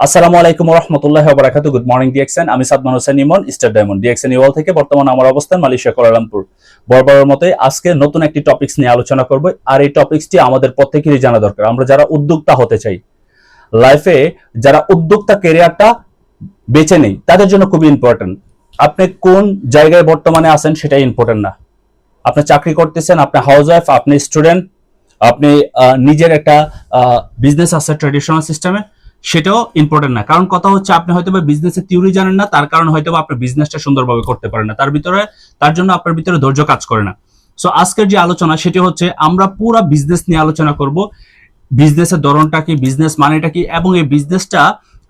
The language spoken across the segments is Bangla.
আসসালামু আলাইকুম ওয়া রাহমাতুল্লাহি ওয়া বারাকাতুহু। গুড মর্নিং ডিএক্সএন, আমি Sadman Hossain Emon, star diamond DXN ইওয়াল থেকে। বর্তমানে আমার অবস্থান মালয়েশিয়া কুয়ালালামপুর। বরাবরের মতোই আজকে নতুন একটি টপিকস নিয়ে আলোচনা করব, আর এই টপিকসটি আমাদের প্রত্যেকেরই জানা দরকার। আমরা যারা উদ্যোক্তা হতে চাই, লাইফে যারা উদ্যোক্তা ক্যারিয়ারটা বেছে নেই, তাদের জন্য খুবই ইম্পর্টেন্ট। আপনি কোন জায়গায় বর্তমানে আছেন সেটাই ইম্পর্টেন্ট না। আপনি চাকরি করতেছেন, আপনি হাউস ওয়াইফ, আপনি স্টুডেন্ট, আপনি নিজের একটা বিজনেস আছে ট্রেডিশনাল সিস্টেমে, সেটাও ইম্পর্টেন্ট না। কারণ কথা হচ্ছে, আপনি হয়তো বা বিজনেসের থিওরি জানেন না, তার কারণে হয়তো আপনার বিজনেসটা সুন্দরভাবে করতে পারেন না, তার জন্য আপনার ভিতরে ধৈর্য কাজ করে না। সো আজকের যে আলোচনা সেটি হচ্ছে, আমরা পুরো বিজনেস নিয়ে আলোচনা করব। বিজনেসের ধরনটা কি, বিজনেস মানেটা কি, এবং এই বিজনেসটা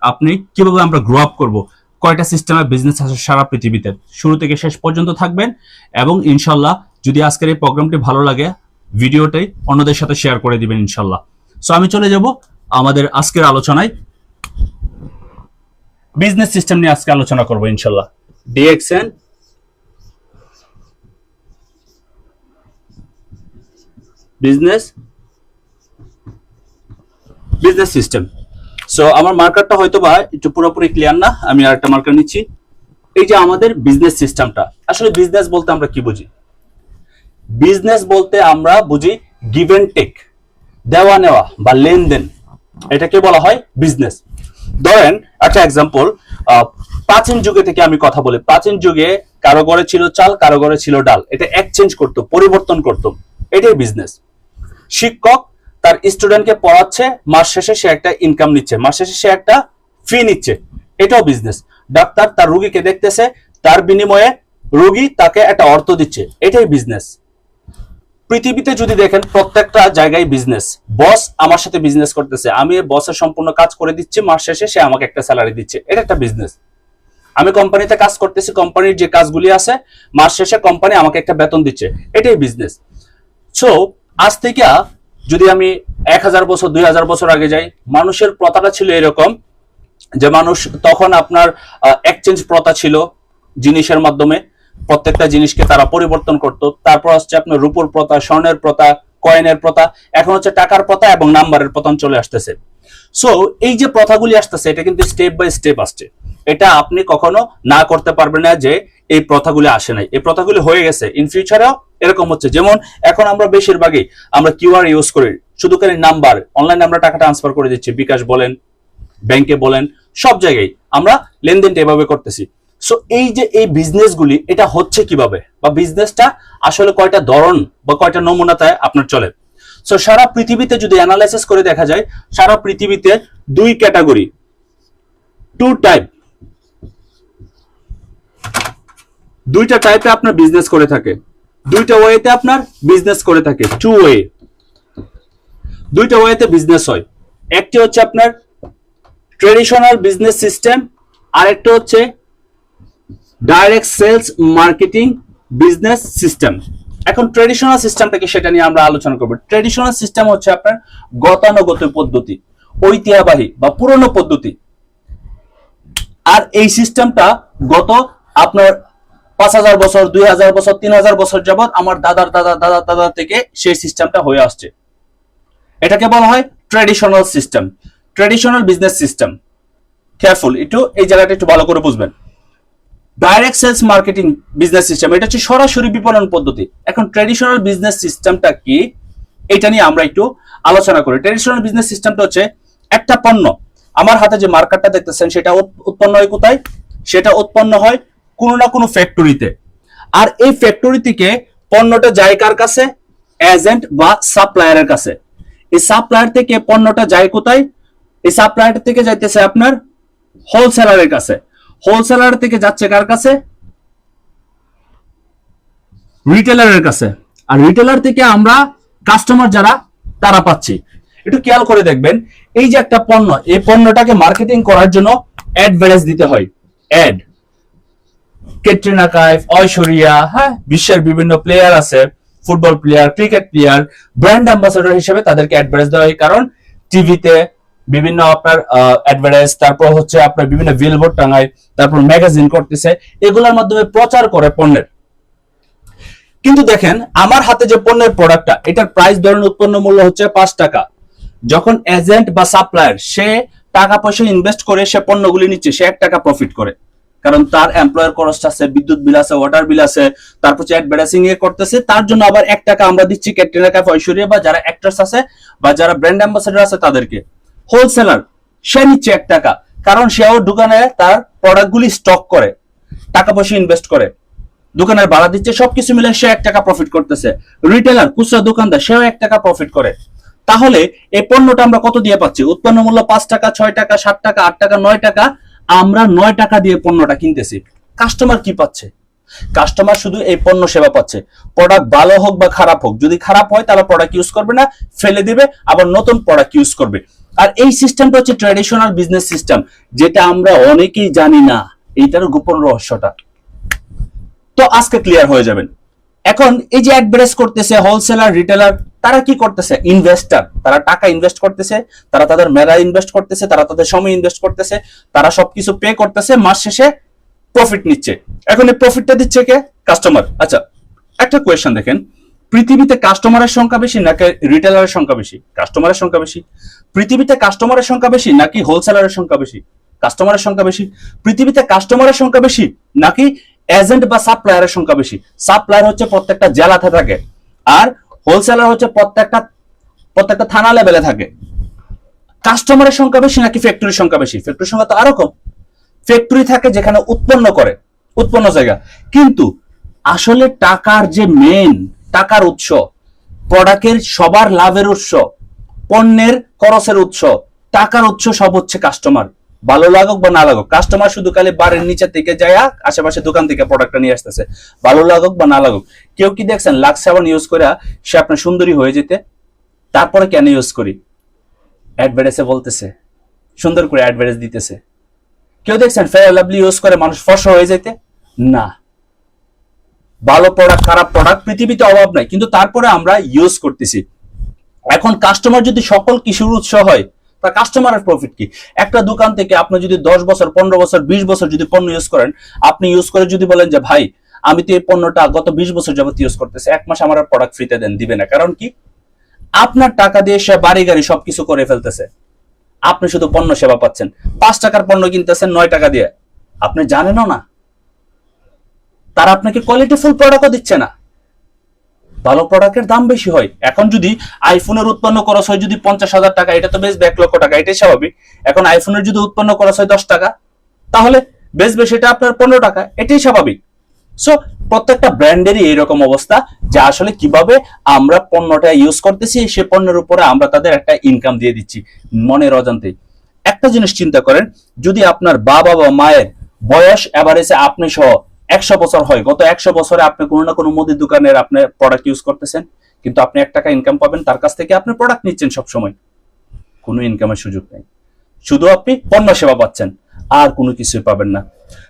আপনি কিভাবে আমরা গ্রো আপ করবো। কয়টা সিস্টেমে বিজনেস আছে সারা পৃথিবীতে, শুরু থেকে শেষ পর্যন্ত থাকবেন। এবং ইনশাল্লাহ যদি আজকের এই প্রোগ্রামটি ভালো লাগে, ভিডিওটাই অন্যদের সাথে শেয়ার করে দিবেন ইনশাল্লাহ। সো আমি চলে যাব আমাদের আজকের আলোচনায়। বিজনেস সিস্টেম নিয়ে আজকে আলোচনা করব ইনশাল্লাহ। DXN business system. সো আমার মার্কারটা হয়তো বা একটু পুরোপুরি ক্লিয়ার না, আমি আরেকটা মার্কার নিচ্ছি। এই যে আমাদের বিজনেস সিস্টেমটা, আসলে বিজনেস বলতে আমরা কি বুঝি? বিজনেস বলতে আমরা বুঝি গিভ এন্ড টেক, দেওয়া নেওয়া বা লেনদেন, এটাকে বলা হয় বিজনেস। ধরেন একটা এক্সাম্পল, প্রাচীন যুগে থেকে আমি কথা বলি। প্রাচীন যুগে কারো ঘরে ছিল চাল, কারো ঘরে ছিল ডাল, এটা এক্সচেঞ্জ করতো, পরিবর্তন করতো, এটাই বিজনেস। শিক্ষক তার স্টুডেন্টকে পড়াচ্ছে, মাস শেষে সে একটা ইনকাম নিচ্ছে, মাস শেষে সে একটা ফি নিচ্ছে, এটাও বিজনেস। ডাক্তার তার রোগীকে দেখতেছে, তার বিনিময়ে রোগী তাকে একটা অর্থ দিচ্ছে, এটাই বিজনেস। পৃথিবীতে যদি দেখেন, প্রত্যেকটা জায়গায় বিজনেস। বস আমার সাথে বিজনেস করতেছে, আমি বসের সম্পূর্ণ কাজ করে দিচ্ছি, মাস শেষে সে আমাকে একটা স্যালারি দিচ্ছে, এটা একটা বিজনেস। আমি কোম্পানিতে কাজ করতেছি, কোম্পানির যে কাজগুলি আছে, মাস শেষে কোম্পানি আমাকে একটা বেতন দিচ্ছে, এটাই বিজনেস। সো আজ থেকে যদি আমি 1000 বছর 2000 বছর আগে যাই, মানুষের প্রথাটা ছিল এরকম যে মানুষ তখন আপনার এক্সচেঞ্জ প্রথা ছিল, জিনিসের মাধ্যমে প্রত্যেকটা জিনিসকে তারা পরিবর্তন করত। তারপর হচ্ছে আপনার রূপোর প্রথা, স্বর্ণের প্রথা, কয়েনের প্রথা, এখন হচ্ছে টাকার প্রথা এবং নাম্বারের পতন চলে আসতেছে। সো এই যে প্রথাগুলি আসতেছে, এটা কিন্তু স্টেপ বাই স্টেপ আসছে। এটা আপনি কখনো না করতে পারবেন না যে এই প্রথাগুলি আসে নাই, এই প্রথাগুলি হয়ে গেছে। ইন ফিউচারেও এরকম হচ্ছে। যেমন এখন আমরা বেশিরভাগই আমরা কিউআর ইউজ করি, শুধু খালি নাম্বার, অনলাইনে আমরা টাকা ট্রান্সফার করে দিচ্ছি, বিকাশ বলেন, ব্যাংকে বলেন, সব জায়গায় আমরা লেনদেনটা এভাবে করতেছি। সো এই যে এই বিজনেসগুলি, এটা হচ্ছে কিভাবে, বা বিজনেসটা আসলে কয়টা ধরন বা কয়টা নমুনাতে আপনার চলে। সো সারা পৃথিবীতে যদি অ্যানালাইসিস করে দেখা যায়, সারা পৃথিবীতে দুই ক্যাটাগরি, টু টাইপ, দুইটা টাইপে আপনার বিজনেস করে থাকে, দুইটা ওয়েতে আপনার বিজনেস করে থাকে, টু ওয়ে, দুইটা ওয়েতে বিজনেস হয়। একটি হচ্ছে আপনার ট্রেডিশনাল বিজনেস সিস্টেম, আর একটা হচ্ছে direct sales marketing business system. এখন ট্রেডিশনাল সিস্টেমটাকে, সেটা নিয়ে আমরা আলোচনা করব। ট্রেডিশনাল সিস্টেম হচ্ছে আপনার গতানুগতিক পদ্ধতি, ঐতিহ্যবাহী বা পুরনো পদ্ধতি। আর এই সিস্টেমটা গত আপনার 5000 বছর, 2000 বছর, 3000 বছর যাবত আমার দাদার দাদা দাদা দাদা থেকে সেই সিস্টেমটা হয়ে আসছে। এটাকে বলা হয় traditional system, traditional business system. Careful, একটু এই জায়গাটা একটু ভালো করে বুঝবেন। Direct sales marketing business system, এটা হচ্ছে সরাসরি বিপণন পদ্ধতি। এখন ট্রেডিশনাল বিজনেস সিস্টেমটা কি, এটা নিয়ে আমরা একটু আলোচনা করি। ট্রেডিশনাল বিজনেস সিস্টেমটা হচ্ছে, একটা পণ্য, আমার হাতে যে মার্কারটা দেখতেছেন, সেটা উৎপন্ন হয় কোথায়? সেটা উৎপন্ন হয় কোনো না কোনো ফ্যাক্টরিতে। আর এই ফ্যাক্টরি থেকে পণ্যটা যায় কার কাছে? এজেন্ট বা সাপ্লায়ারের কাছে। এই সাপ্লায়ার থেকে পণ্যটা যায় কোথায়? এই সাপ্লায়ার থেকে যাইতেছে আপনার হোলসেলারের কাছে। হোলসেলার থেকে যাচ্ছে কার কাছে? রিটেলারের কাছে। আর রিটেলার থেকে আমরা কাস্টমার যারা, তারা পাচ্ছি। একটু খেয়াল করে দেখবেন, এই যে একটা পণ্য, এই পণ্যটাকে মার্কেটিং করার জন্য অ্যাডভার্টাইজ দিতে হয়। অ্যাড, ক্যাটরিনা কাইফ, ঐশ্বরিয়া, হ্যাঁ, বিশ্বের বিভিন্ন প্লেয়ার আছে, football player, cricket player, brand ambassador হিসেবে তাদেরকে অ্যাডভার্টাইজ দেওয়া হয়। কারণ টিভিতে বিভিন্ন আপনার অ্যাডভার্টাইজ, তারপর হচ্ছে আপনার বিভিন্ন বিলবোর্ড টাঙায়, তারপর ম্যাগাজিন করতেছে, এগুলোর মাধ্যমে প্রচার করে পণ্যের। কিন্তু দেখেন, আমার হাতে যে পণ্যের প্রোডাক্টটা, এটার প্রাইস ধরেন উৎপন্ন মূল্য হচ্ছে 5 টাকা। যখন এজেন্ট বা সাপ্লায়ার সে টাকা পয়সা ইনভেস্ট করে সে পণ্যগুলি নিচ্ছে, সে 1 টাকা প্রফিট করে, কারণ তার এমপ্লয়ার খরচ আছে, বিদ্যুৎ বিল আছে, ওয়াটার বিল আছে, তারপর অ্যাডভার্টাইজিং এ করতেছে, তার জন্য আবার 1 টাকা আমরা দিচ্ছি ক্যাটরিনা কাইফ, ঐশ্বরিয়া বা যারা অ্যাক্টরস আছে বা যারা ব্র্যান্ড অ্যাম্বাসেডর আছে তাদেরকে। হোলসেলার সে নিচ্ছে 1 টাকা, কারণ সেও দোকানে তার প্রোডাক্টগুলি স্টক করে, টাকা পয়সা ইনভেস্ট করে, দোকানের ভাড়া দিচ্ছে, সবকিছু মিলে সে 1 টাকা প্রফিট করতেছে। রিটেলার খুচরা দোকানদার সেও 1 টাকা প্রফিট করে। তাহলে এই পণ্যটা আমরা কত দিয়ে পাচ্ছি? উৎপন্ন মূল্য 5 টাকা, 6 টাকা, 7 টাকা, 8 টাকা, 9 টাকা, আমরা 9 টাকা দিয়ে পণ্যটা কিনতেছি। কাস্টমার কি পাচ্ছে? কাস্টমার শুধু এই পণ্য সেবা পাচ্ছে। প্রোডাক্ট ভালো হোক বা খারাপ হোক, যদি খারাপ হয় তাহলে প্রোডাক্ট ইউজ করবে না, ফেলে দিবে, আবার নতুন প্রোডাক্ট ইউজ করবে। আর এই সিস্টেমটা হচ্ছে ট্র্যাডিশনাল বিজনেস সিস্টেম, যেটা আমরা অনেকেই জানি না, এইটার গোপন রহস্যটা। তো আজকে ক্লিয়ার হয়ে যাবেন। এখন এই যে অ্যাডভার্টাইজ করতেছে হোলসেলার, রিটেলার, তারা কি করতেছে? ইনভেস্টার, তারা টাকা ইনভেস্ট করতেছে, তারা তাদের মেধা ইনভেস্ট করতেছে, তারা তাদের সময় ইনভেস্ট করতেছে, তারা সবকিছু পে করতেছে, মাস শেষে প্রফিট নিচ্ছে। এখন এই প্রফিটটা দিচ্ছে কে? কাস্টমার। আচ্ছা, একটা কোয়েশ্চেন দেখেন, পৃথিবীতে কাস্টমারের সংখ্যা বেশি নাকি রিটেলারের সংখ্যা বেশি? কাস্টমারের সংখ্যা বেশি। পৃথিবীতে কাস্টমারের সংখ্যা বেশি নাকি হোলসেলারের সংখ্যা বেশি? কাস্টমারের সংখ্যা বেশি। পৃথিবীতে কাস্টমারের সংখ্যা বেশি নাকি এজেন্ট বা সাপ্লায়ারের সংখ্যা বেশি? সাপ্লায়ার হচ্ছে প্রত্যেকটা জেলাতে থাকে, আর হোলসেলার হচ্ছে প্রত্যেকটা থানা লেভেলে থাকে। কাস্টমারের সংখ্যা বেশি নাকি ফ্যাক্টরির সংখ্যা বেশি? ফ্যাক্টরির সংখ্যা তো আরো কম। ফ্যাক্টরি থাকে যেখানে উৎপন্ন করে, উৎপন্ন জায়গা, কিন্তু আসলে টাকার যে মেইন টাকার উৎস, প্রোডাক্টের সবার লাভের উৎস, পণ্যের খরচের উৎস, টাকার উৎস সব হচ্ছে কাস্টমার। ভালো লাগুক বা না লাগুক, কাস্টমার শুধু খালি বাড়ির নিচে থেকে যায় আশেপাশে দোকান থেকে প্রোডাক্টটা নিয়ে আসতেছে, ভালো লাগুক বা না লাগুক। কেউ কি দেখছেন লাক্স সাবান ইউজ করে সে আপনার সুন্দরী হয়ে যেতে? তারপরে কেন ইউজ করি? অ্যাডভার্টাইজে বলতেছে, সুন্দর করে অ্যাডভার্টাইজ দিতেছে। কেউ দেখছেন ফেয়ার লাভলি ইউজ করে মানুষ ফর্সা হয়ে যেতে? না। ভালো প্রোডাক্ট, খারাপ প্রোডাক্ট পৃথিবীতে অভাব নাই, কিন্তু তারপরে আমরা ইউজ করতেছি। এখন কাস্টমার যদি সকল কিছুর উৎস হয়, তা কাস্টমারের প্রফিট কি? একটা দোকান থেকে আপনি যদি 10 বছর, 15 বছর, 20 বছর যদি পণ্য ইউজ করেন, আপনি ইউজ করে যদি বলেন যে ভাই আমি তো এই পণ্যটা গত 20 বছর যাবত ইউজ করতেছি, 1 মাস আমার প্রোডাক্ট ফ্রিতে দেন, দিবে না। কারণ কি? আপনার টাকা দিয়ে সে বাড়ি গাড়ি সবকিছু করে ফেলতেছে, আপনি শুধু পণ্য সেবা পাচ্ছেন। 5 টাকার পণ্য কিনতেছেন 9 টাকা দিয়ে, আপনি জানেনও না। তারা আপনাকে কোয়ালিটিফুল প্রোডাক্টও দিচ্ছে না, ভালো প্রোডাক্টের দাম বেশি হয়। এখন যদি আইফোনের উৎপন্ন খরচ হয় যদি 50,000 টাকা, এটা তো বেচবে 1 লক্ষ টাকা, এটাই স্বাভাবিক। এখন আইফোনের যদি উৎপন্ন খরচ হয় 10 টাকা, তাহলে বেচবে সেটা আপনার 15 টাকা, এটাই স্বাভাবিক। সো প্রত্যেকটা ব্র্যান্ডেরই এইরকম অবস্থা, যে আসলে কিভাবে আমরা পণ্যটা ইউজ করতেছি, সে পণ্যের উপরে আমরা তাদের একটা ইনকাম দিয়ে দিচ্ছি মনের অজান্তেই। একটা জিনিস চিন্তা করেন, যদি আপনার বাবা বা মায়ের বয়স এভারেজে আপনি সহ 100 বছর হয়, গত 100 বছরে আপনি কোনো না কোনো মুদির দোকানের আপনি প্রোডাক্ট ইউজ করতেছেন, কিন্তু আপনি 1 টাকা ইনকাম পাবেন তার কাছ থেকে, আপনি প্রোডাক্ট নিচ্ছেন সবসময়, কোনো ইনকামের সুযোগ নেই, শুধু আপনি পণ্য সেবা পাচ্ছেন, আর কোনো কিছুই পাবেন না।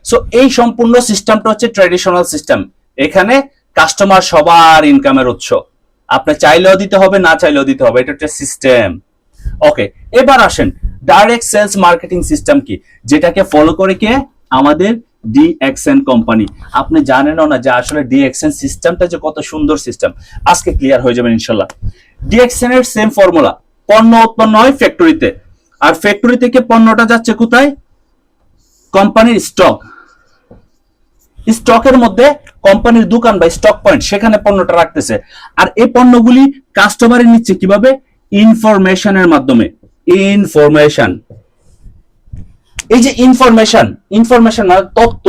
সো এই সম্পূর্ণ সিস্টেমটা হচ্ছে ট্র্যাডিশনাল সিস্টেম। এখানে কাস্টমার সবার ইনকামের উৎস, আপনি চাইলেও দিতে হবে, না চাইলেও দিতে হবে, এটা হচ্ছে সিস্টেম। ওকে, এবার আসেন ডাইরেক্ট সেলস মার্কেটিং সিস্টেম কি, যেটাকে ফলো করে কে? আমাদের ডিএক্সএন কোম্পানি। আপনি জানেনও না যে আসলে ডিএক্সএন সিস্টেমটা যে কত সুন্দর সিস্টেম, আজকে ক্লিয়ার হয়ে যাবেন ইনশাল্লাহ। ডিএক্সএন এর সেম ফর্মুলা, পণ্য উৎপন্ন হয় ফ্যাক্টরিতে, আর ফ্যাক্টরি থেকে পণ্যটা যাচ্ছে কোথায়? কোম্পানির স্টক, স্টকের মধ্যে কোম্পানির দোকান বা স্টক পয়েন্ট, সেখানে পণ্যটা রাখতেছে। আর এই পণ্যগুলি কাস্টমারের নিচ্ছে কিভাবে? ইনফরমেশনের মাধ্যমে। ইনফরমেশন, এই যে ইনফরমেশন, ইনফরমেশন মানে তথ্য,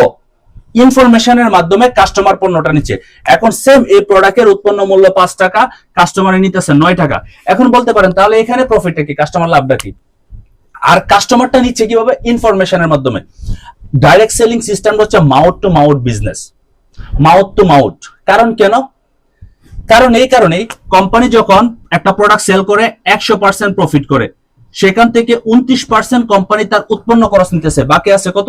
ইনফরমেশনের মাধ্যমে কাস্টমার পণ্যটা নিচ্ছে। এখন সেম এই প্রোডাক্টের উৎপন্ন মূল্য 5 টাকা, কাস্টমারে নিতেছে 9 টাকা। এখন বলতে পারেন তাহলে এখানে প্রফিটটা কি, কাস্টমার লাভটা কি? আর কাস্টমারটা নিচ্ছে কিভাবে? ইনফরমেশনের মাধ্যমে। ডাইরেক্ট সেলিং সিস্টেম হচ্ছে mouth to mouth business, mouth to mouth. কারণ কেন? কারণ এই কারণেই কোম্পানি যখন একটা প্রোডাক্ট সেল করে 100% প্রফিট করে, সেখান থেকে 29% কোম্পানি তার উৎপন্ন খরচ নিতেছে, বাকি আছে কত?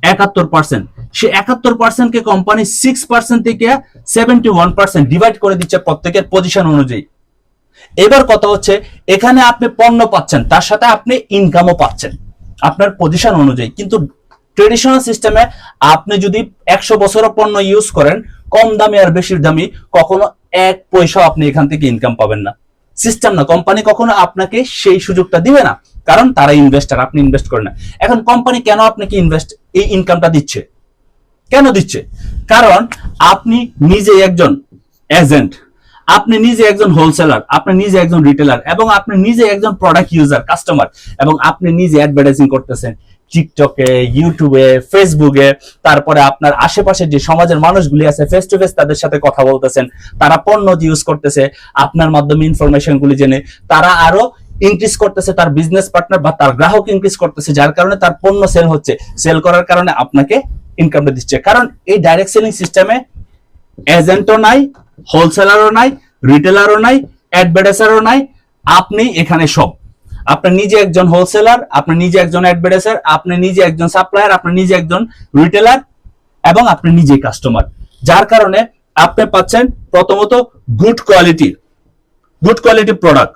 71%। সে 71% কে কোম্পানি 6% থেকে 71% ডিভাইড করে দিচ্ছে প্রত্যেকের পজিশন অনুযায়ী। এবার কথা হচ্ছে, এখানে আপনি পণ্য পাচ্ছেন, তার সাথে আপনি ইনকামও পাচ্ছেন আপনার পজিশন অনুযায়ী। কিন্তু ট্রেডিশনাল সিস্টেমে আপনি যদি 100 বছরের পণ্য ইউজ করেন, কম দামি আর বেশির দামি, কখনো 1 পয়সা আপনি এখান থেকে ইনকাম পাবেন না। সিস্টেম না, কোম্পানি কখনো আপনাকে সেই সুযোগটা দিবে না, কারণ তারা ইনভেস্টার, আপনি ইনভেস্ট করেন না। এখন কোম্পানি কেন আপনাকে এই ইনকামটা দিচ্ছে? কেন দিচ্ছে? কারণ আপনি নিজে একজন এজেন্ট, আপনি নিজে একজন হোলসেলার, আপনি নিজে একজন রিটেলার, এবং আপনি নিজে একজন প্রোডাক্ট ইউজার কাস্টমার, এবং আপনি নিজে অ্যাডভার্টাইজিং করতেছেন টিকটকে, ইউটিউবে, ফেসবুকে, তারপরে আপনার আশেপাশে যে সমাজের মানুষগুলি আছে ফেস টু ফেস তাদের সাথে কথা বলতেছেন, তারা পণ্য ইউজ করতেছে, আপনার মাধ্যমে ইনফরমেশন গুলি জেনে তারা আরো ইনক্রিজ করতেছে, তার বিজনেস পার্টনার বা তার গ্রাহক ইনক্রিজ করতেছে, যার কারণে তার পণ্য সেল হচ্ছে, সেল করার কারণে আপনাকে ইনকামটা দিচ্ছে। কারণ এই ডাইরেক্ট সেলিং সিস্টেমে এজেন্টও নাই, হোলসেলারও নাই, রিটেলারও নাই, অ্যাডভার্টাইজারও নাই, আপনি এখানে সব। আপনি নিজে একজন হোলসেলার, আপনি নিজে একজন অ্যাডভার্টাইজার, আপনি নিজে একজন সাপ্লায়ার, আপনি নিজে একজন রিটেলার, এবং আপনি নিজে কাস্টমার, যার কারণে আপনি পাচ্ছেন প্রথমত গুড কোয়ালিটি প্রোডাক্ট,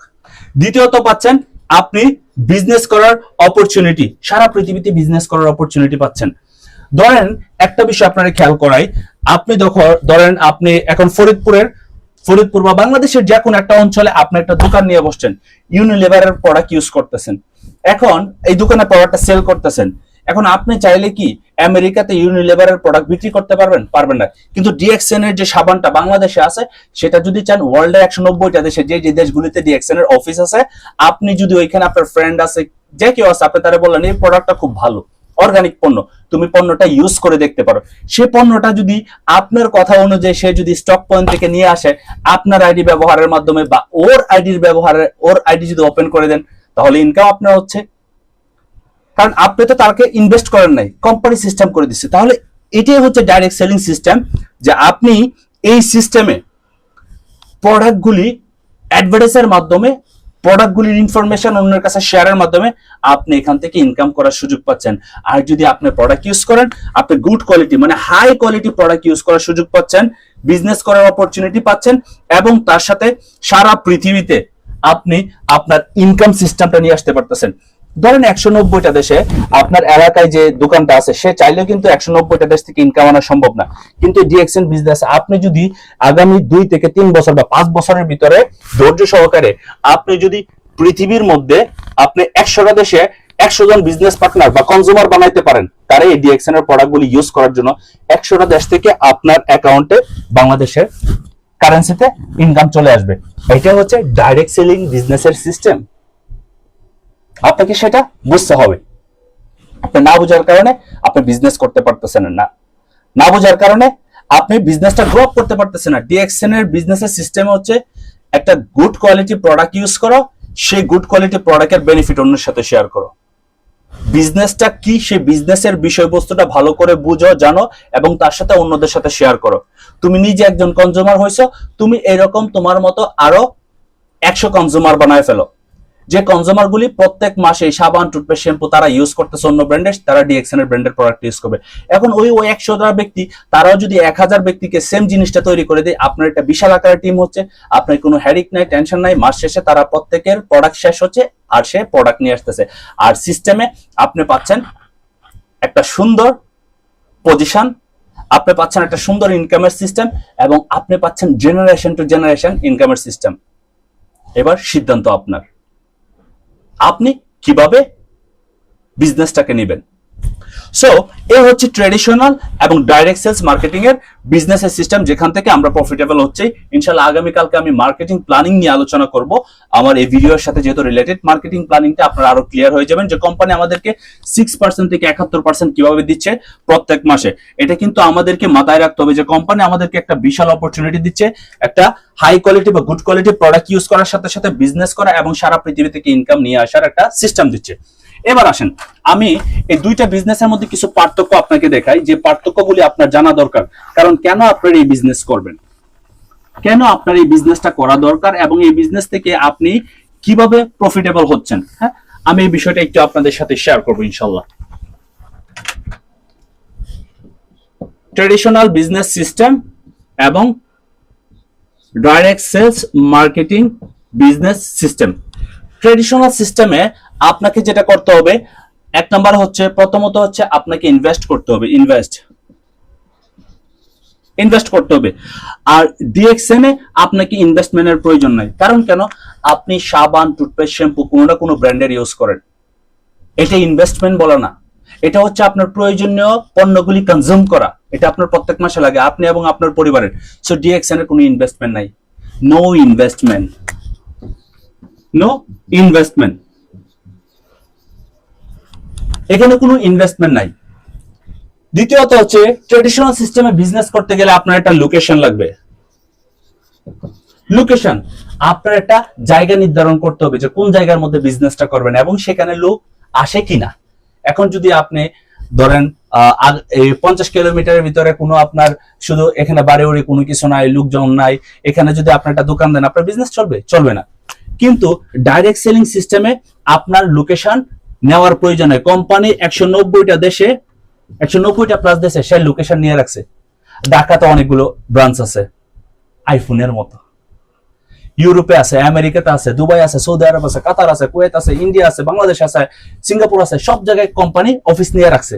দ্বিতীয়ত পাচ্ছেন আপনি বিজনেস করার অপরচুনিটি, সারা পৃথিবীতে বিজনেস করার অপরচুনিটি পাচ্ছেন। ধরেন একটা বিষয় আপনারা খেয়াল করাই, আপনি ধরেন আপনি এখন ফরিদপুর বা বাংলাদেশের যে কোনো একটা অঞ্চলে আপনি একটা দোকান নিয়ে বসছেন, ইউনিলিভারের প্রোডাক্ট ইউজ করতেছেন, এখন এই দোকানে প্রোডাক্টটা সেল করতেছেন। এখন আপনি চাইলে কি আমেরিকাতে ইউনিলিভারের প্রোডাক্ট বিক্রি করতে পারবেন না। কিন্তু ডিএক্সএন এর যে সাবানটা বাংলাদেশে আছে, সেটা যদি চান ওয়ার্ল্ডের 190টা দেশে যে যে দেশগুলিতে ডিএক্সএন এর অফিস আছে, আপনি যদি ওইখানে আপনার ফ্রেন্ড আছে, যে কেউ আছে, আপনি তারা বললেন এই প্রোডাক্টটা খুব ভালো, অর্গানিক পণ্য, তুমি পণ্যটা ইউজ করে দেখতে পারো। সে পণ্যটা যদি আপনার কথা অনুযায়ী সে যদি স্টক পয়েন্ট থেকে নিয়ে আসে, আপনার আইডি ব্যবহারের মাধ্যমে বা ওর আইডি যদি ওপেন করে দেন, তাহলে ইনকাম আপনার হচ্ছে। কারণ আপনি তো তাকে ইনভেস্ট করেন নাই, কোম্পানি সিস্টেম করে দিচ্ছে। তাহলে এটাই হচ্ছে ডাইরেক্ট সেলিং সিস্টেম, যে আপনি এই সিস্টেমে প্রোডাক্টগুলি অ্যাডভার্টাইজের মাধ্যমে, প্রোডাক্টগুলির ইনফরমেশন অন্যের কাছে শেয়ারের মাধ্যমে আপনি এখান থেকে ইনকাম করার সুযোগ পাচ্ছেন। আর যদি আপনি প্রোডাক্ট ইউজ করেন, আপনি গুড কোয়ালিটি মানে হাই কোয়ালিটি প্রোডাক্ট ইউজ করার সুযোগ পাচ্ছেন, বিজনেস করার অপরচুনিটি পাচ্ছেন, এবং তার সাথে সারা পৃথিবীতে আপনি আপনার ইনকাম সিস্টেমটা নিয়ে আসতে পারতেছেন। ধরেন 190টা দেশে আপনার এলাকায় যে দোকানটা আছে, সে চাইলেও কিন্তু 190টা দেশ থেকে ইনকাম আনা সম্ভব না। কিন্তু ডিএক্সএন বিজনেস আপনি যদি আগামী 2 থেকে 3 বছর বা 5 বছরের ভিতরে ধৈর্য সহকারে আপনি যদি পৃথিবীর মধ্যে আপনি 100টা দেশে 100 জন বিজনেস পার্টনার বা কনজিউমার বানাইতে পারেন, তারা এই ডিএক্সএন এর প্রোডাক্টগুলি ইউজ করার জন্য 100টা দেশ থেকে আপনার অ্যাকাউন্টে বাংলাদেশের কারেন্সিতে ইনকাম চলে আসবে। এটা হচ্ছে ডাইরেক্ট সেলিং বিজনেসের সিস্টেম। আপনাকে সেটা বুঝতে হবে। আপনি না বোঝার কারণে আপনি বিজনেস করতে পারতেছেন না বোঝার কারণে আপনি বিজনেসটা গ্রো আপ করতে পারতেছেন না। ডিএক্সএন এর বিজনেসের সিস্টেম হচ্ছে একটা গুড কোয়ালিটি প্রোডাক্ট ইউজ করো, সেই গুড কোয়ালিটি প্রোডাক্টের বেনিফিট অন্যের সাথে শেয়ার করো। বিজনেসটা কি, সেই বিজনেসের বিষয়বস্তুটা ভালো করে বুঝো, জানো, এবং তার সাথে অন্যদের সাথে শেয়ার করো। তুমি নিজে একজন কনজিউমার হইছো, তুমি এরকম তোমার মতো আরো 100 কনজিউমার বানায় ফেলো, যে কনজিউমার গুলি প্রত্যেক মাসে সাবান, টুথপেস্ট, শ্যাম্পু তারা ইউজ করতেছে অন্য ব্র্যান্ডের, তারা ডিএক্সএন এর ব্র্যান্ডের প্রোডাক্ট ইউজ করবে। এখন ওই 100টা ব্যক্তি, তারাও যদি 1000 ব্যক্তিকে সেম জিনিসটা তৈরি করে দেয়, আপনার একটা বিশাল আকারের টিম হচ্ছে, আপনার কোনো হ্যারিক নাই, টেনশন নাই। মাস শেষে তারা প্রত্যেকের প্রোডাক্ট শেষ হচ্ছে, আর সে প্রোডাক্ট নিয়ে আসতেছে। আর সিস্টেমে আপনি পাচ্ছেন একটা সুন্দর পজিশন, আপনি পাচ্ছেন একটা সুন্দর ইনকামের সিস্টেম, এবং আপনি পাচ্ছেন জেনারেশন টু জেনারেশন ইনকামের সিস্টেম। এবার সিদ্ধান্ত আপনার, আপনি কিভাবে বিজনেসটাকে নেবেন। সো এই হচ্ছে ট্রেডিশনাল এবং ডাইরেক্ট সেলস মার্কেটিং এর বিজনেসের সিস্টেম, যেখান থেকে আমরা প্রফিটেবল হচ্ছি। ইনশাআল্লাহ আগামীকালকে আমি মার্কেটিং প্ল্যানিং নিয়ে আলোচনা করব। আমার এই ভিডিওর সাথে যেহেতু রিলেটেড, মার্কেটিং প্ল্যানিংটা আপনারা আরো ক্লিয়ার হয়ে যাবেন, যে কোম্পানি আমাদেরকে 6% থেকে 71% কিভাবে দিচ্ছে প্রত্যেক মাসে। এটা কিন্তু আমাদেরকে মাথায় রাখতে হবে যে কোম্পানি আমাদেরকে একটা বিশাল অপরচুনিটি দিচ্ছে, একটা হাই কোয়ালিটি বা গুড কোয়ালিটি প্রোডাক্ট ইউজ করার সাথে সাথে বিজনেস করা এবং সারা পৃথিবী থেকে ইনকাম নিয়ে আসার একটা সিস্টেম দিচ্ছে। এবার আসেন, আমি এই দুইটা বিজনেসের মধ্যে কিছু পার্থক্য আপনাকে দেখাই, যে পার্থক্যগুলি আপনার জানা দরকার। কারণ কেন আপনার এই বিজনেস করবেন, কেন আপনার এই বিজনেসটা করা দরকার, এবং এই বিজনেস থেকে আপনি কিভাবে প্রফিটেবল হচ্ছেন। হ্যাঁ, আমি এই বিষয়টা একটু আপনাদের সাথে শেয়ার করবো ইনশাল্লাহ। ট্রেডিশনাল বিজনেস সিস্টেম এবং direct sales marketing business system. Traditional সিস্টেমে আপনাকে যেটা করতে হবে, এক নাম্বার হচ্ছে, প্রথমত হচ্ছে আপনাকে ইনভেস্ট করতে হবে, ইনভেস্ট করতে হবে। আর ডিএক্সএন এ আপনাকে ইনভেস্টমেন্টের প্রয়োজন নাই। কারণ কেন, আপনি সাবান, টুথপেস্ট, শ্যাম্পু কোনো না কোনো ব্র্যান্ডের ইউজ করেন, এটা ইনভেস্টমেন্ট বলা না, এটা হচ্ছে আপনার প্রয়োজনীয় পণ্যগুলি কনজিউম করা, এটা আপনার প্রত্যেক মাসে লাগে আপনি এবং আপনার পরিবারের। সো ডিএক্সএন এর কোনো ইনভেস্টমেন্ট নাই, নো ইনভেস্টমেন্ট, নো ইনভেস্টমেন্ট, এখানে কোনো ইনভেস্টমেন্ট নাই। দ্বিতীয়ত হচ্ছে ট্রেডিশনাল সিস্টেমে বিজনেস করতে গেলে আপনার একটা লোকেশন লাগবে। লোকেশন, আপনার একটা জায়গা নির্ধারণ করতে হবে যে কোন জায়গার মধ্যে বিজনেসটা করবেন এবং সেখানে লোক আসে কিনা। এখন যদি আপনি ধরেন 50 কিলোমিটারের ভিতরে কোনো আপনার শুধু এখানে বাড়ি উড়ি কোনো কিছু নাই, লোকজন নাই, এখানে যদি আপনার একটা দোকান দেন আপনার বিজনেস চলবে? চলবে না। কিন্তু ডাইরেক্ট সেলিং সিস্টেমে আপনার লোকেশন নেওয়ার প্রয়োজন হয়। কোম্পানি 190টা দেশে, 190টা প্লাস দেশে সে লোকেশন নিয়ে রাখছে। ঢাকাতে অনেকগুলো ব্রাঞ্চ আছে আইফোনের মতো, ইউরোপে আছে, আমেরিকাতে আছে, দুবাই আছে, সৌদি আরব আছে, কাতার আছে, কুয়েত আছে, ইন্ডিয়া আছে, বাংলাদেশ আছে, সিঙ্গাপুর আছে, সব জায়গায় কোম্পানি অফিস নিয়ে রাখছে।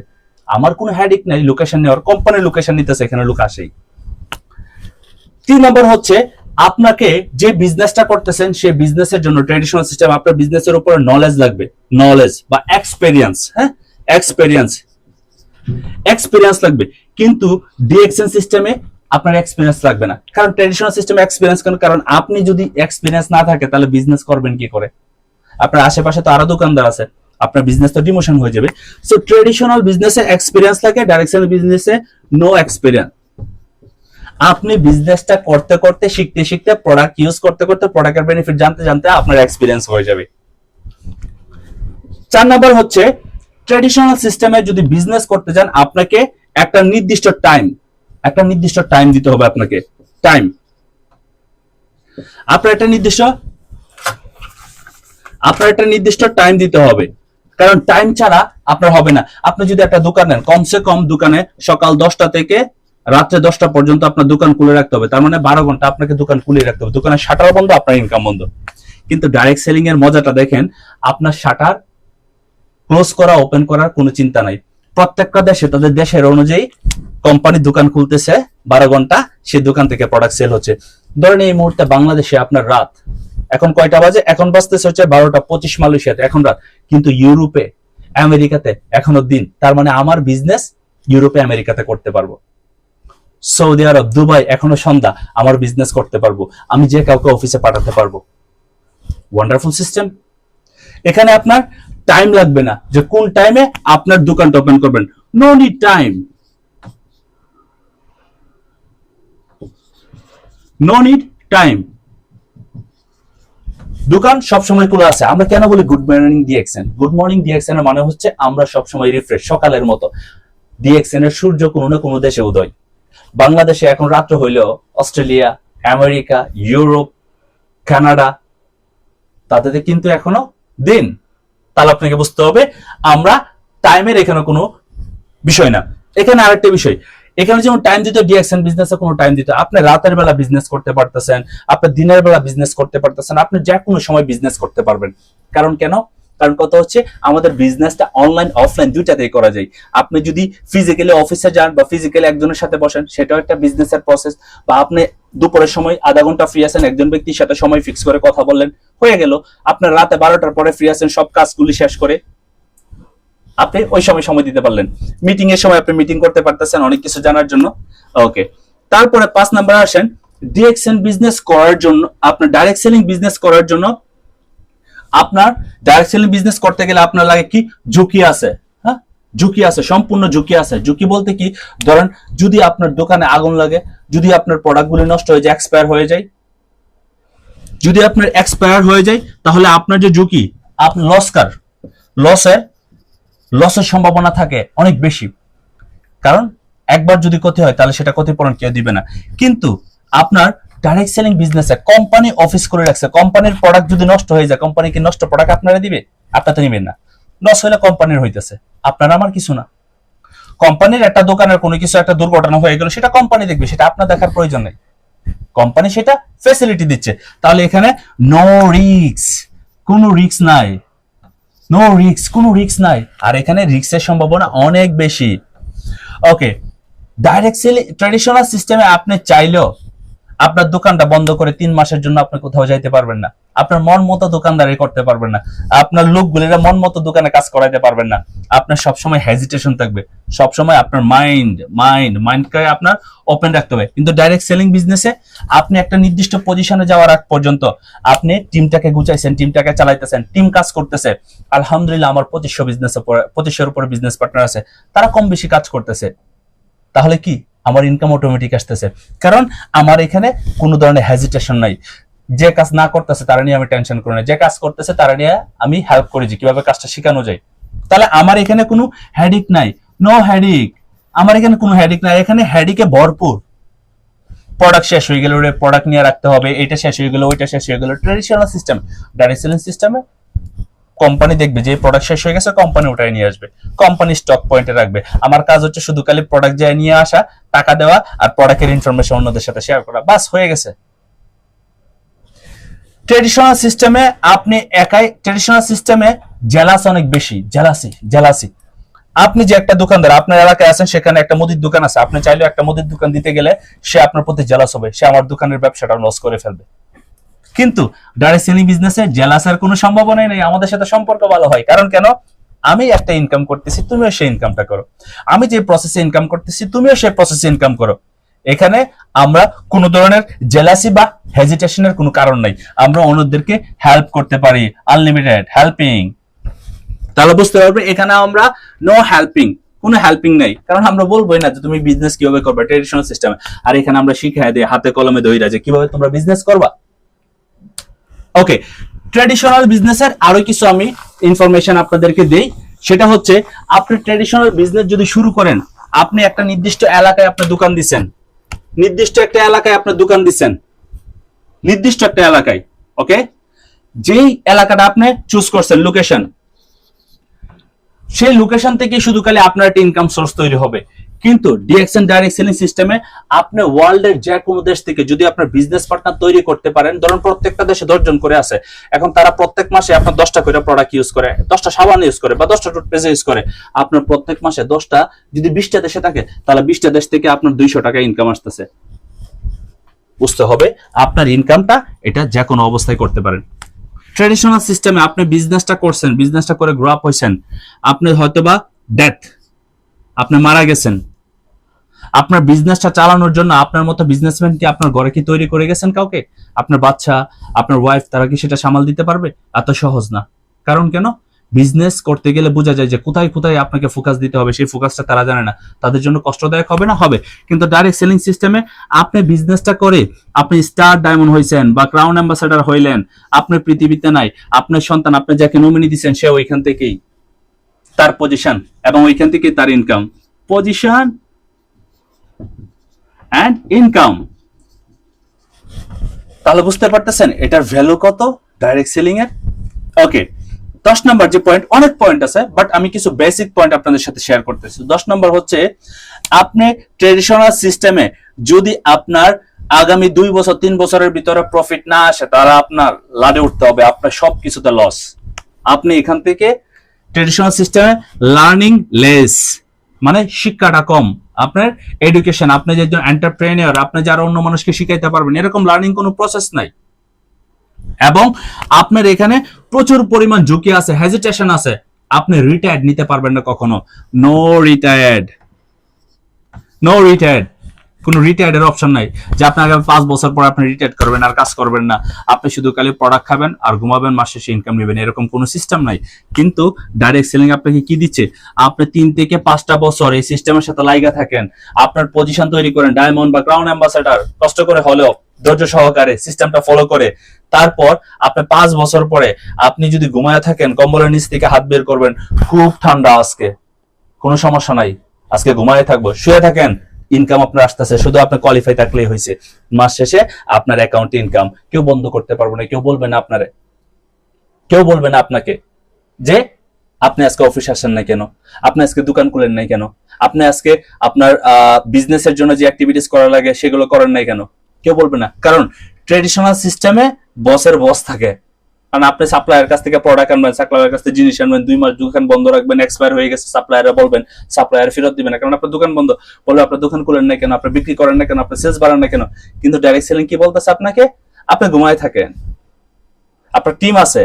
আমার কোনো হেডেক নাই লোকেশন নেওয়ার, কোম্পানি লোকেশন নিতেছে, এখানে লোক আসেই। 3 নম্বর হচ্ছে আপনাকে যে বিজনেসটা করতেছেন সেই বিজনেসের জন্য ট্রেডিশনাল সিস্টেম আপনার বিজনেসের উপরে নলেজ লাগবে, নলেজ বা এক্সপেরিয়েন্স। হ্যাঁ, এক্সপেরিয়েন্স লাগবে, কিন্তু ডিএক্সএন সিস্টেমে আপনার এক্সপেরিয়েন্স লাগবে না। কারণ ট্রেডিশনাল সিস্টেমে এক্সপেরিয়েন্স, কারণ আপনি যদি এক্সপেরিয়েন্স না থাকে তাহলে বিজনেস করবেন কি করে? আপনার আশেপাশে তো আরো দোকানদার আছে, আপনার বিজনেস তো ডিমোশন হয়ে যাবে। সো ট্রেডিশনাল বিজনেসে এক্সপেরিয়েন্স লাগে, ডাইরেকশনাল বিজনেসে নো এক্সপেরিয়েন্স। আপনি বিজনেসটা করতে করতে, শিখতে শিখতে, প্রোডাক্ট ইউজ করতে করতে, প্রোডাক্টের বেনিফিট জানতে জানতে আপনার এক্সপেরিয়েন্স হয়ে যাবে। 4 নাম্বার হচ্ছে ট্রেডিশনাল সিস্টেমে যদি বিজনেস করতে যান আপনাকে একটা নির্দিষ্ট টাইম দিতে হবে। আপনাকে আপনার একটা নির্দিষ্ট টাইম দিতে হবে, কারণ টাইম ছাড়া আপনার হবে না। আপনি যদি একটা দোকান নেন, কমসে কম দোকানে সকাল 10টা থেকে রাত্রে 10টা পর্যন্ত আপনার দোকান খুলে রাখতে হবে, তার মানে 12 ঘন্টা আপনাকে দোকান খুলে রাখতে হবে। দোকানের শাটার বন্ধ, আপনার ইনকাম বন্ধ। কিন্তু ডাইরেক্ট সেলিং এর মজাটা দেখেন, আপনার শাটার ক্লোজ করা, ওপেন করার কোনো চিন্তা নাই। প্রত্যেকটা দেশে তাদের দেশের অনুযায়ী কোম্পানি দোকান খুলতেছে 12 ঘন্টা, সেই দোকান থেকে প্রোডাক্ট সেল হচ্ছে। ধরেন এই মুহূর্তে বাংলাদেশে আপনার রাত, এখন কয়টা বাজে? এখন বাজতেছে হচ্ছে 12টা 25 মালয়েশিয়াতে এখন রাত, কিন্তু ইউরোপে, আমেরিকাতে এখনো দিন। তার মানে আমার বিজনেস ইউরোপে, আমেরিকাতে করতে পারবো। সৌদি আরব, দুবাই এখনো সন্ধ্যা, আমার বিজনেস করতে পারবো। আমি যে কাউকে অফিসে পাঠাতে পারবো। Wonderful system. এখানে আপনার টাইম লাগবে না যে কোন টাইমে আপনার দোকানটা ওপেন করবেন, নো নিড টাইম, দোকান সবসময় খোলা আছে। আমরা কেন বলি good morning DXN? Good morning DXN এর মানে হচ্ছে আমরা সবসময় রিফ্রেশ, সকালের মতো। ডিএক্সএন এর সূর্য কোনো না কোনো দেশে উদয়। বাংলাদেশে এখন রাত্র হইলেও অস্ট্রেলিয়া, আমেরিকা, ইউরোপ, কানাডা, তাদের কিন্তু এখনো দিন। তাহলে আপনাকে বুঝতে হবে আমরা টাইমের এখানে কোনো বিষয় না। এখানে আরেকটা বিষয়, এখানে যেমন টাইম দিতে ডিএক্সএন বিজনেসে কোনো টাইম দিতে, আপনি রাতের বেলা বিজনেস করতে পারতেছেন, আপনি দিনের বেলা বিজনেস করতে পারতেছেন, আপনি যে কোনো সময় বিজনেস করতে পারবেন। কারণ কথা হচ্ছে আমাদের বিজনেসটা অনলাইন অফলাইন দুইটাতেই করা যায়। আপনি যদি ফিজিক্যালি অফিসে যান বা ফিজিক্যালি একজনের সাথে বসেন, সেটাও একটা বিজনেসের প্রসেস। বা আপনি দুপুরের সময় আধা ঘন্টা ফ্রি আছেন, একজন ব্যক্তির সাথে সময় ফিক্স করে কথা বললেন, হয়ে গেল। আপনার রাতে 12টার পরে ফ্রি আছেন, সব কাজগুলি শেষ করে আপনি ওই সময় দিতে পারলেন। মিটিং এর সময় আপনি মিটিং করতে পারতেছেন অনেক কিছু জানার জন্য। ওকে, তারপরে 5 নাম্বার আসেন, ডিএক্সএন বিজনেস করার জন্য, আপনার ডাইরেক্ট সেলিং বিজনেস করার জন্য, আপনার ডাইরেক্ট সেলিং বিজনেস করতে গেলে আপনার লাগে কি? ঝুঁকি আছে। হ্যাঁ, ঝুঁকি আছে, সম্পূর্ণ ঝুঁকি আছে। ঝুঁকি বলতে কি? ধরেন যদি আপনার দোকানে আগুন লাগে, যদি আপনার প্রোডাক্টগুলি নষ্ট হয়ে যায়, এক্সপায়ার হয়ে যায়, তাহলে আপনার যে ঝুঁকি, আপনি লসের সম্ভাবনা থাকে অনেক বেশি। কারণ একবার যদি ক্ষতি হয় তাহলে সেটা ক্ষতিপূরণ কেউ দিবে না। কিন্তু আপনার ডাইরেক্ট সেলিং বিজনেসে কোম্পানি অফিস করে রাখছে, কোম্পানির প্রোডাক্ট যদি নষ্ট হয়ে যায়, কোম্পানি কি নষ্ট প্রোডাক্ট আপনারা দিবে? আপনারা তো নেবেন না। লস হলে কোম্পানির হইতেছে, আপনার আমার কিছু না। কোম্পানির একটা দোকানের কোনো কিছু একটা দুর্ঘটনা হয়ে গেল, সেটা কোম্পানি দেখবে, সেটা আপনার দেখার প্রয়োজন নেই। কোম্পানি সেটা ফ্যাসিলিটি দিচ্ছে। তাহলে এখানে নো রিস্ক, কোনো রিস্ক নাই। আর এখানে রিস্কের সম্ভাবনা অনেক বেশি। ওকে, ডাইরেক্ট সেলিং ট্র্যাডিশনাল সিস্টেমে আপনি চাইলেও আপনার দোকানটা বন্ধ করে 3 মাসের জন্য আপনি কোথাও যাইতে পারবেন না। আপনার মন মতো দোকানদারি করতে পারবেন না, আপনার লোকগুলিরা মন মতো দোকানে কাজ করাইতে পারবেন না, আপনার সবসময় হেজিটেশন থাকবে, সবসময় আপনার মাইন্ডকে আপনার ওপেন রাখতে হবে। কিন্তু ডাইরেক্ট সেলিং বিজনেসে আপনি একটা নির্দিষ্ট পজিশনে যাওয়ার আগ পর্যন্ত আপনি টিমটাকে গুছাইছেন, টিমটাকে চালাইতেছেন, টিম কাজ করতেছে। আলহামদুলিল্লাহ আমার 2500 উপরে বিজনেস পার্টনার আছে, তারা কম বেশি কাজ করতেছে। তাহলে কি আমার ইনকাম অটোমেটিক আসতেছে, কারণ আমার এখানে কোনো ধরনের হেজিটেশন নাই। যে কাজ না করতেছে তারা নিয়ে আমি টেনশন করি না, যে কাজ করতেছে তারা নিয়ে আমি হেল্প করি যে কিভাবে কাজটা শেখানো যায়। তাহলে আমার এখানে কোনো হেডিক নাই, নো হেডিক, আমার এখানে কোনো হেডিক নাই, এখানে হেডিকে ভরপুর। প্রোডাক্ট শেষ হয়ে গেল, প্রোডাক্ট নিয়ে রাখতে হবে, এটা শেষ হয়ে গেল, ওইটা শেষ হয়ে গেল। ট্রেডিশনাল সিস্টেম, ডাইরেক্ট সেলিং সিস্টেমে কোম্পানি দেখবে যে প্রোডাক্ট শেষ হয়ে গেছে, কোম্পানি ওটাই নিয়ে আসবে, কোম্পানি স্টক পয়েন্টে রাখবে। আমার কাজ হচ্ছে শুধু খালি প্রোডাক্ট যায় নিয়ে আসা, টাকা দেওয়া, আর প্রোডাক্টের ইনফরমেশন অন্যদের সাথে শেয়ার করা, বাস হয়ে গেছে। ট্রেডিশনাল সিস্টেমে আপনি একাই, ট্রেডিশনাল সিস্টেমে জেলাস অনেক বেশি, জেলাসি। আপনি যে একটা দোকানদার, আপনার এলাকায় আছেন, সেখানে একটা মুদির দোকান আছে, আপনি চাইলে একটা মুদির দোকান দিতে গেলে সে আপনার প্রতি জেলাস হবে, সে আমার দোকানের ব্যবসাটা লস করে ফেলবে। কিন্তু ডাইরেক্ট সেলিং বিজনেসে জেলাসের কোনো সম্ভাবনাই নেই, আমাদের সাথে সম্পর্ক ভালো হয়। কারণ কেন? আমি একটা ইনকাম করতেছি, তুমিও সেই ইনকামটা করো, আমি যে প্রসেসে ইনকাম করতেছি তুমিও সেই প্রসেসে ইনকাম করো। এখানে আমরা কোনো ধরনের জেলাসি বা হেজিটেশনের কোনো কারণ নাই, আমরা অন্যদেরকে হেল্প করতে পারি, আনলিমিটেড হেল্পিং। তাহলে বুঝতে পারবে এখানে আমরা নো হেল্পিং, কোনো হেল্পিং নাই, কারণ আমরা বলবোই না যে তুমি বিজনেস কিভাবে করবে ট্রেডিশনাল সিস্টেমে, আর এখানে আমরা শিখাই দিই হাতে কলমে ধইরা যে কিভাবে তোমরা বিজনেস করবা। ওকে, ট্রেডিশনাল বিজনেসের আরো কিছু আমি ইনফরমেশন আপনাদেরকে দেই। সেটা হচ্ছে আপনি ট্রেডিশনাল বিজনেস যদি শুরু করেন, আপনি একটা নির্দিষ্ট এলাকায় আপনার দোকান দিচ্ছেন, নির্দিষ্ট একটা এলাকায় আপনার দোকান দিচ্ছেন, নির্দিষ্ট একটা এলাকায়, ওকে, যেই এলাকাটা আপনি চুজ করছেন লোকেশন, সেই লোকেশন থেকে শুধু খালি আপনার একটা ইনকাম সোর্স তৈরি হবে। কিন্তু ডিএক্সএন ডাইরেক্ট সেলিং সিস্টেমে আপনি ওয়ার্ল্ডের যে কোনো দেশ থেকে যদি আপনার বিজনেস পার্টনার তৈরি করতে পারেন, ধরুন প্রত্যেকটা দেশে 10 জন করে আছে, এখন তারা প্রত্যেক মাসে আপনার 10টা করে প্রোডাক্ট ইউজ করে, 10টা সাবান ইউজ করে বা 10টা টুথপেস্ট ইউজ করে, আপনার প্রত্যেক মাসে 10টা যদি 20টা দেশে থাকে, তাহলে 20টা দেশ থেকে আপনার 200 টাকা ইনকাম আসতেছে। বুঝতে হবে আপনার ইনকামটা এটা যে কোনো অবস্থায় করতে পারেন। ট্রেডিশনাল সিস্টেমে আপনি বিজনেসটা করছেন, বিজনেসটা করে গ্রো আপ হয়েছেন, আপনি হয়তোবা ডেথ, আপনি মারা গেছেন, আপনার বিজনেসটা চালানোর জন্য আপনার মতো বিজনেসম্যান কি আপনার ঘরে কি তৈরি করে গেছেন কাউকে? আপনার বাচ্চা, আপনার ওয়াইফ, তারা কি সেটা সামাল দিতে পারবে? এত সহজ না। কারণ কেন? বিজনেস করতে গেলে বোঝা যায় যে কোথায় কোথায় আপনাকে ফোকাস দিতে হবে, সেই ফোকাসটা তারা জানে না, তাদের জন্য কষ্টদায়ক হবে না? হবে। কিন্তু ডাইরেক্ট সেলিং সিস্টেমে আপনি বিজনেসটা করে আপনি স্টার ডায়মন্ড হইছেন বা ক্রাউন অ্যাম্বাসেডর হইলেন, আপনার পৃথিবীতে নাই, আপনার সন্তান, আপনি যাকে নমিনি দিচ্ছেন সে ওইখান থেকেই তার পজিশন এবং ওইখান থেকেই তার ইনকাম। Position and income. তাহলে বুঝতে পারতেছেন এটার ভ্যালু কত ডাইরেক্ট সেলিং এর। ওকে, 10 নম্বর যে পয়েন্ট, অনেক পয়েন্ট আছে বাট আমি কিছু বেসিক পয়েন্ট আপনাদের সাথে শেয়ার করতেছি। 10 নম্বর হচ্ছে আপনি ট্রেডিশনাল সিস্টেমে যদি আপনার আগামী 2 বছর 3 বছরের ভিতরে প্রফিট না আসে, তাহলে আপনার লাডে উঠতে হবে, আপনার সবকিছুতে লস। আপনি এখান থেকে ট্রেডিশনাল সিস্টেমে লার্নিং লেস, মানে শিক্ষাটা কম, আপনার এডুকেশন, আপনি যে একজন এন্টারপ্রেনিয়র, আপনি যারা অন্য মানুষকে শিখাইতে পারবেন, এরকম লার্নিং কোনো প্রসেস নাই। এবং আপনার এখানে প্রচুর পরিমাণ ঝুঁকি আছে, হেজিটেশন আছে, আপনি রিটায়ার্ড নিতে পারবেন না কখনো। নো রিটায়ার্ড, নো রিটায়ার্ড, কোনো রিটায়ার্ডের অপশন নাই যে আপনি আগামী 5 বছর পর আপনি রিটায়ার্ড করবেন আর কাজ করবেন না, আপনি শুধু খালি প্রোডাক্ট খাবেন আর ঘুমাবেন, মাস শেষে ইনকাম নেবেন, এরকম কোনো সিস্টেম নাই। কিন্তু ডাইরেক্ট সেলিং আপনাকে কি দিচ্ছে? আপনি 3 থেকে 5টা বছর এই সিস্টেমের সাথে লাইগা থাকেন, আপনার পজিশন তৈরি করেন, ডায়মন্ড বা ক্রাউন অ্যাম্বাসেডর, কষ্ট করে হলেও ধৈর্য সহকারে সিস্টেমটা ফলো করে, তারপর আপনি 5 বছর পরে আপনি যদি ঘুমায় থাকেন, কম্বলের নিচ থেকে হাত বের করবেন, খুব ঠান্ডা আজকে, কোনো সমস্যা নাই, আজকে ঘুমায় থাকবো, শুয়ে থাকেন, ইনকাম আপনার আসতেছে, শুধু আপনি কোয়ালিফাই থাকলেই হয়েছে। মাস শেষে আপনার অ্যাকাউন্টে ইনকাম, কেউ বন্ধ করতে পারবে না, কেউ বলবে না আপনারে, কেউ বলবে না আপনাকে যে আপনি আজকে অফিস আসেন না কেন, আপনি আজকে দোকান খুলেন নাই কেন, আপনি আজকে আপনার বিজনেসের জন্য যে অ্যাক্টিভিটিস করা লাগে সেগুলো করেন নাই কেন, কেউ বলবে না। কারণ ট্রেডিশনাল সিস্টেমে বসের বস থাকে, কারণ আপনি সাপ্লায়ার কাছ থেকে প্রোডাক্ট আনবেন, সাপ্লায়ার কাছ থেকে জিনিস আনবেন, 2 মাস দোকান বন্ধ রাখবেন, এক্সপায়ার হয়ে গেছে, সাপ্লায়াররা বলবেন, সাপ্লায়ার ফেরত দিবেন না, কারণ আপনার দোকান বন্ধ, বলবে আপনার দোকান খুলেন না কেন, আপনি বিক্রি করেন না কেন, আপনি সেলস বাড়ান না কেন। কিন্তু ডাইরেক্ট সেলিং কি বলতেছে আপনাকে? আপনি ঘুমায় থাকেন, আপনার টিম আছে,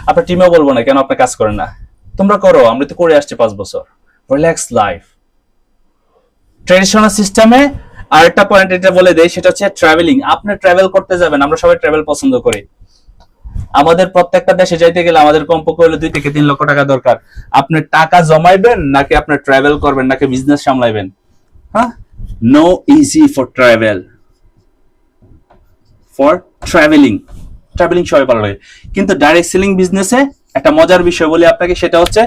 আপনার টিমেও বলবো না কেন আপনি কাজ করেন না, তোমরা করো, আমরা তো করে আসছি 5 বছর। Relax life. ট্রেডিশনাল সিস্টেমে আরেকটা পয়েন্ট এটা বলে দেই, সেটা হচ্ছে ট্রাভেলিং। আপনি ট্রাভেল করতে যাবেন, আমরা সবাই ট্রাভেল পছন্দ করি। আমাদের প্রত্যেকটা দেশে যাইতে গেলে আমাদের কমপক্ষে হলে 2 থেকে 3 লক্ষ টাকা দরকার। আপনি টাকা জমাইবেন নাকি আপনি ট্রাভেল করবেন নাকি বিজনেস সামলাইবেন? হ্যাঁ, no easy for travel, for travelling. Travelling সবাই ভালো লাগে, কিন্তু ডাইরেক্ট সেলিং বিজনেসে একটা মজার বিষয় বলি আপনাকে, সেটা হচ্ছে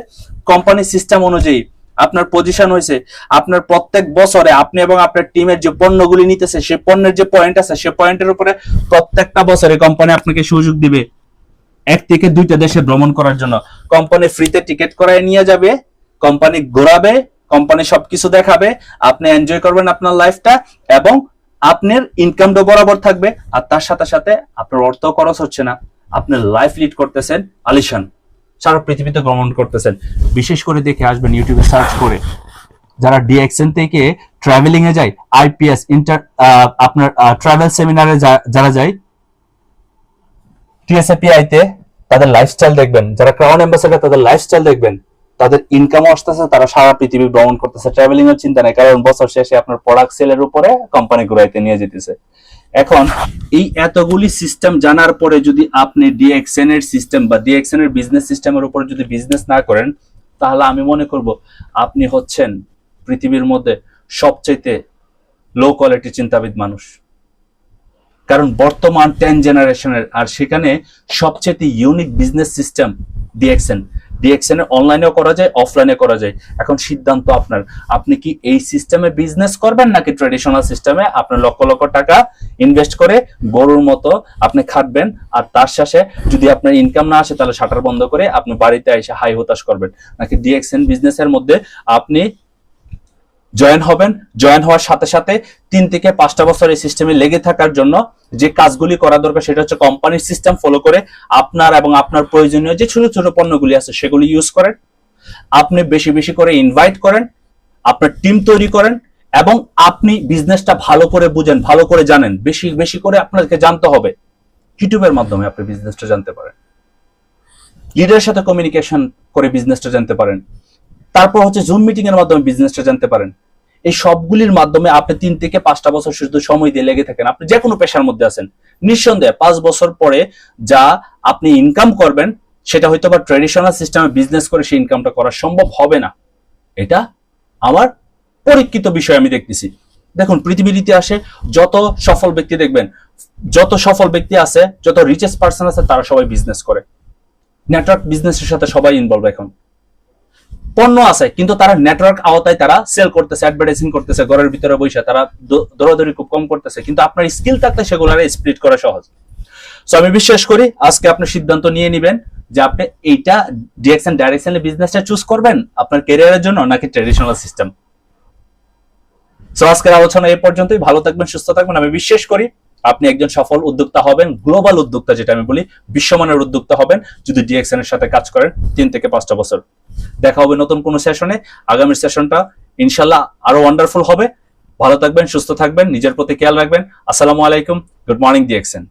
কোম্পানি সিস্টেম অনুযায়ী আপনার পজিশন হয়েছে, আপনার প্রত্যেক বছরে আপনি এবং আপনার টিমের যে পণ্যগুলি নিতেছে, সেই পণ্যের যে পয়েন্ট আছে, সেই পয়েন্টের উপরে প্রত্যেকটা বছরে কোম্পানি আপনাকে সুযোগ দিবে 1 থেকে 2টা দেশে ভ্রমণ করার জন্য। কোম্পানি ফ্রিতে টিকিট করায় নিয়ে যাবে, কোম্পানি ঘোরাবে, কোম্পানি সবকিছু দেখাবে, আপনি এনজয় করবেন আপনার লাইফটা, এবং আপনার ইনকামটা বরাবর থাকবে। আর তার সাথে সাথে আপনার অর্থ খরচ হচ্ছে না, আপনার লাইফ লিড করতেছেন আলিশান, সারা পৃথিবীতে ভ্রমণ করতেছেন। বিশেষ করে দেখে আসবেন ইউটিউবে সার্চ করে, যারা ডিএক্সএন থেকে ট্রাভেলিং এ যায়, আইপিএস আপনার ট্রাভেল সেমিনারে যারা যায়, টিএসএপিআই তে তাদের লাইফস্টাইল দেখবেন, যারা ক্রাউন অ্যাম্বাসেডর তাদের লাইফস্টাইল দেখবেন, তাদের ইনকাম আসতেছে, তারা সারা পৃথিবী ভ্রমণ করতেছে, ট্রাভেলিং এর চিন্তা নাই, কারণ বছর শেষে আপনার প্রোডাক্ট সেলের উপরে কোম্পানি ঘুরাইতে নিয়ে যেতেছে। এখন এই এতগুলি সিস্টেম জানার পরে যদি আপনি ডিএক্সএন এর সিস্টেম বা ডিএক্সএন এর বিজনেস সিস্টেমের উপরে যদি বিজনেস না করেন, তাহলে আমি মনে করব আপনি হচ্ছেন পৃথিবীর মধ্যে সবচেয়ে লো কোয়ালিটি চিন্তাবিদ মানুষ। কারণ বর্তমান 10 জেনারেশনের, আর সেখানে সবচেয়ে unique business system DXN. DXN এর অনলাইনেও করা যায়, অফলাইনে করা যায়। এখন সিদ্ধান্ত আপনার, আপনি কি এই সিস্টেমে বিজনেস করবেন নাকি ট্রেডিশনাল সিস্টেমে আপনার লক্ষ লক্ষ টাকা ইনভেস্ট করে গরুর মতো আপনি খাটবেন, আর তার শেষে যদি আপনার ইনকাম না আসে তাহলে শাটার বন্ধ করে আপনি বাড়িতে এসে হাই হতাশ করবেন? নাকি ডিএক্সএন বিজনেসের মধ্যে আপনি জয়েন হবেন, জয়েন হওয়ার সাথে সাথে 3 থেকে 5টা বছর এই সিস্টেমে লেগে থাকার জন্য যে কাজগুলি করা দরকার, সেটা হচ্ছে কোম্পানির সিস্টেম ফলো করে আপনার এবং আপনার প্রয়োজনীয় যে ছোট ছোট পণ্যগুলি আছে সেগুলি ইউজ করেন, আপনি বেশি বেশি করে ইনভাইট করেন, আপনার টিম তৈরি করেন, এবং আপনি বিজনেসটা ভালো করে বুঝেন, ভালো করে জানেন, বেশি বেশি করে আপনাকে জানতে হবে। ইউটিউবের মাধ্যমে আপনি বিজনেসটা জানতে পারেন, লিডারের সাথে কমিউনিকেশন করে বিজনেসটা জানতে পারেন, তারপর হচ্ছে জুম মিটিং এর মাধ্যমে বিজনেসটা জানতে পারেন। এই সবগুলির মাধ্যমে আপনি 3 থেকে 5টা বছর শুধু সময় দিয়ে লেগে থাকেন, আপনি যে কোনো পেশার মধ্যে আছেন, নিঃসন্দেহে 5 বছর পরে যা আপনি ইনকাম করবেন সেটা হয়তো বা ট্রেডিশনাল সিস্টেমে বিজনেস করে সেই ইনকামটা করা সম্ভব হবে না। এটা আমার পরীক্ষিত বিষয়, আমি দেখতেছি। দেখুন পৃথিবীর ইতিহাসে যত সফল ব্যক্তি দেখবেন, যত সফল ব্যক্তি আছে, যত রিচেস্ট পার্সন আছে, তারা সবাই বিজনেস করে। নেটওয়ার্ক বিজনেসের সাথে সবাই ইনভলভ। এখন পণ্য আছে কিন্তু তারা নেটওয়ার্ক আওতায় তারা সেল করতেছে, অ্যাডভার্টাইজিং করতেছে, ঘরের ভিতরে বসে তারা দৌড়াদৌড়ি খুব কম করতেছে, কিন্তু আপনার স্কিল থাকলে সেগুলোরে স্প্লিট করা সহজ। সো আমি বিশ্বাস করি আজকে আপনি সিদ্ধান্ত নিয়ে নেবেন যে আপনি এইটা ডিএক্সএন ডাইরেকশনাল বিজনেসটা চুজ করবেন আপনার ক্যারিয়ারের জন্য নাকি ট্রেডিশনাল সিস্টেম। সো আজকের আলোচনা এই পর্যন্তই। ভালো থাকবেন, সুস্থ থাকবেন। আমি বিশ্বাস করি আপনি একজন সফল উদ্যোক্তা হবেন, গ্লোবাল উদ্যোক্তা, যেটা আমি বলি বিশ্বমানের উদ্যোক্তা হবেন যদি ডিএক্সএন এর সাথে কাজ করেন 3 থেকে 5টা বছর। দেখা হবে নতুন কোনো সেশনে। আগামী সেশনটা ইনশাল্লাহ আরো ওয়ান্ডারফুল হবে। ভালো থাকবেন, সুস্থ থাকবেন, নিজের প্রতি খেয়াল রাখবেন। আসসালামু আলাইকুম, গুড মর্নিং ডিএক্সএন।